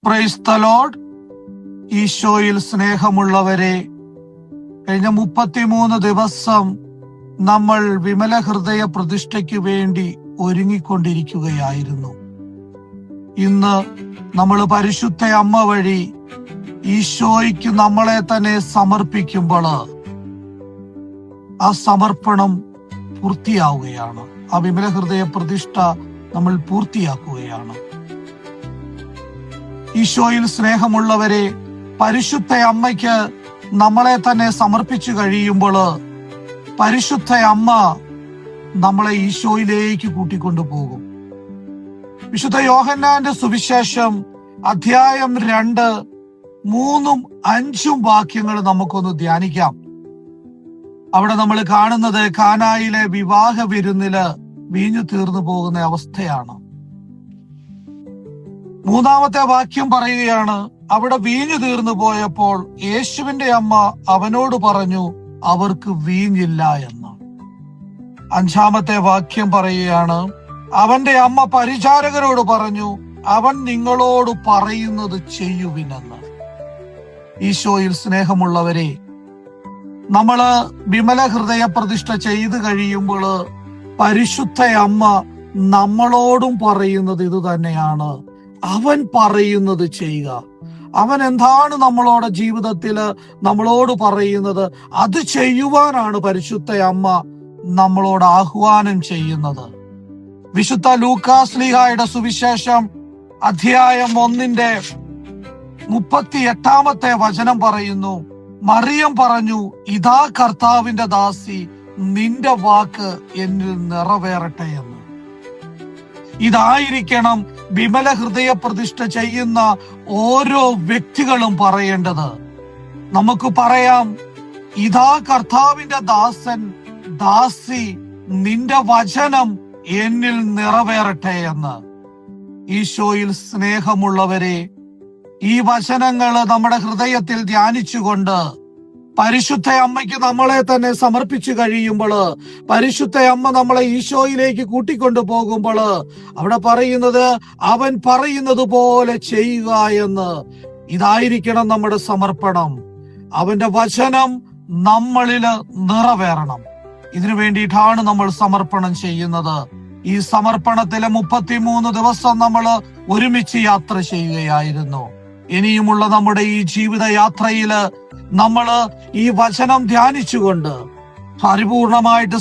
Praise the Lord. ഈശോയിൽ സ്നേഹമുള്ളവരെ, കഴിഞ്ഞ 33 ദിവസം നമ്മൾ വിമല ഹൃദയ പ്രതിഷ്ഠയ്ക്ക് വേണ്ടി ഒരുങ്ങിക്കൊണ്ടിരിക്കുകയായിരുന്നു. ഇന്ന് നമ്മൾ പരിശുദ്ധ അമ്മ വഴി ഈശോയ്ക്ക് നമ്മളെ തന്നെ സമർപ്പിക്കുമ്പോൾ ആ സമർപ്പണം പൂർത്തിയാവുകയാണ്. ആ വിമല ഹൃദയ പ്രതിഷ്ഠ നമ്മൾ പൂർത്തിയാക്കുകയാണ്. ഈശോയിൽ സ്നേഹമുള്ളവരെ, പരിശുദ്ധ അമ്മയ്ക്ക് നമ്മളെ തന്നെ സമർപ്പിച്ചു കഴിയുമ്പോൾ പരിശുദ്ധ അമ്മ നമ്മളെ ഈശോയിലേക്ക് കൂട്ടിക്കൊണ്ടു പോകും. വിശുദ്ധ യോഹന്നാന്റെ സുവിശേഷം അധ്യായം 2, 3, 5 വാക്യങ്ങൾ നമുക്കൊന്ന് ധ്യാനിക്കാം. അവിടെ നമ്മൾ കാണുന്നത് കാനായിലെ വിവാഹ വിരുന്നില് വീഞ്ഞു തീർന്നു പോകുന്ന അവസ്ഥയാണ്. 3-ാമത്തെ വാക്യം പറയുകയാണ്, അവിടെ വീഞ്ഞു തീർന്നു പോയപ്പോൾ യേശുവിന്റെ അമ്മ അവനോട് പറഞ്ഞു, അവർക്ക് വീഞ്ഞില്ല എന്ന്. 5-ാമത്തെ വാക്യം പറയുകയാണ്, അവന്റെ അമ്മ പരിചാരകരോട് പറഞ്ഞു, അവൻ നിങ്ങളോട് പറയുന്നത് ചെയ്യുവിനെന്ന്. ഈശോയിൽ സ്നേഹമുള്ളവരെ, നമ്മള് വിമല ഹൃദയ പ്രതിഷ്ഠ ചെയ്തു കഴിയുമ്പോൾ പരിശുദ്ധ അമ്മ നമ്മളോടും പറയുന്നത് ഇത് തന്നെയാണ്. അവൻ പറയുന്നത് ചെയ്യുക. അവൻ എന്താണ് നമ്മളോട് ജീവിതത്തിൽ നമ്മളോട് പറയുന്നത് അത് ചെയ്യുവാനാണ് പരിശുദ്ധ അമ്മ നമ്മളോട് ആഹ്വാനം ചെയ്യുന്നത്. വിശുദ്ധ ലൂക്കാസ്ലീഹായുടെ സുവിശേഷം അധ്യായം 1 38-ാമത്തെ വചനം പറയുന്നു, മറിയം പറഞ്ഞു, ഇതാ കർത്താവിന്റെ ദാസി, നിന്റെ വാക്ക് എന്നിൽ നിറവേറട്ടെ എന്ന്. ഇതായിരിക്കണം വിമല ഹൃദയ പ്രതിഷ്ഠ ചെയ്യുന്ന ഓരോ വ്യക്തികളും പറയേണ്ടത്. നമുക്ക് പറയാം, ഇതാ കർത്താവിന്റെ ദാസൻ, ദാസി, നിന്റെ വചനം എന്നിൽ നിറവേറട്ടെ എന്ന്. ഈശോയിൽ സ്നേഹമുള്ളവരെ, ഈ വചനങ്ങൾ നമ്മുടെ ഹൃദയത്തിൽ ധ്യാനിച്ചുകൊണ്ട് പരിശുദ്ധ അമ്മയ്ക്ക് നമ്മളെ തന്നെ സമർപ്പിച്ചു കഴിയുമ്പോൾ, പരിശുദ്ധ അമ്മ നമ്മളെ ഈശോയിലേക്ക് കൂട്ടിക്കൊണ്ടു പോകുമ്പോൾ അവിടെ പറയുന്നത് അവൻ പറയുന്നത് പോലെ ചെയ്യുക എന്ന്. ഇതായിരിക്കണം നമ്മുടെ സമർപ്പണം. അവന്റെ വചനം നമ്മളില് നിറവേറണം. ഇതിനു വേണ്ടിയിട്ടാണ് നമ്മൾ സമർപ്പണം ചെയ്യുന്നത്. ഈ സമർപ്പണത്തിലെ 33 ദിവസം നമ്മൾ ഒരുമിച്ച് യാത്ര ചെയ്യുകയായിരുന്നു. ഇനിയുമുള്ള നമ്മുടെ ഈ ജീവിതയാത്രയില് നമ്മള് ഈ വചനം ധ്യാനിച്ചുകൊണ്ട് പരിപൂർണമായിട്ട്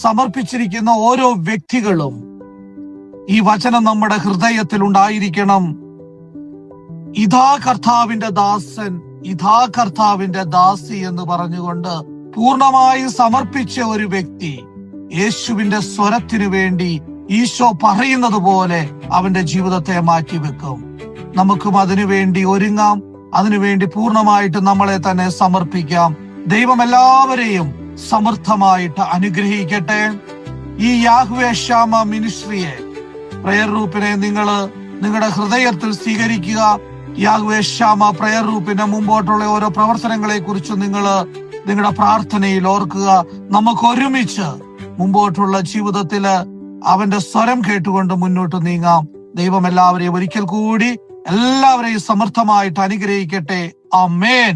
സമർപ്പിച്ചിരിക്കുന്ന ഓരോ വ്യക്തികളും ഈ വചനം നമ്മുടെ ഹൃദയത്തിൽ ഉണ്ടായിരിക്കണം. ഇതാ കർത്താവിന്റെ ദാസൻ, ഇതാ കർത്താവിന്റെ ദാസി എന്ന് പറഞ്ഞുകൊണ്ട് പൂർണ്ണമായി സമർപ്പിച്ച ഒരു വ്യക്തി യേശുവിന്റെ സ്വരത്തിനു വേണ്ടി ഈശോ പറയുന്നത് പോലെ അവന്റെ ജീവിതത്തെ മാറ്റിവെക്കും. നമുക്കും അതിനുവേണ്ടി ഒരുങ്ങാം. അതിനുവേണ്ടി പൂർണ്ണമായിട്ട് നമ്മളെ തന്നെ സമർപ്പിക്കാം. ദൈവം എല്ലാവരെയും സമൃദ്ധമായിട്ട് അനുഗ്രഹിക്കട്ടെ. ഈ യാഹ്വേ ഷാമ മിനിസ്ട്രിയെ, പ്രയർ ഗ്രൂപ്പിനെ നിങ്ങളുടെ ഹൃദയത്തിൽ സ്വീകരിക്കുക. യാഹ്വേ ഷാമ പ്രയർ ഗ്രൂപ്പിന്റെ മുമ്പോട്ടുള്ള ഓരോ പ്രവർത്തനങ്ങളെ കുറിച്ച് നിങ്ങളുടെ പ്രാർത്ഥനയിൽ ഓർക്കുക. നമുക്ക് ഒരുമിച്ച് മുമ്പോട്ടുള്ള ജീവിതത്തില് അവന്റെ സ്വരം കേട്ടുകൊണ്ട് മുന്നോട്ട് നീങ്ങാം. ദൈവം എല്ലാവരെയും ഒരിക്കൽ കൂടി എല്ലാവരെയും സമർത്ഥമായിട്ട് അനുഗ്രഹിക്കട്ടെ. ആമേൻ.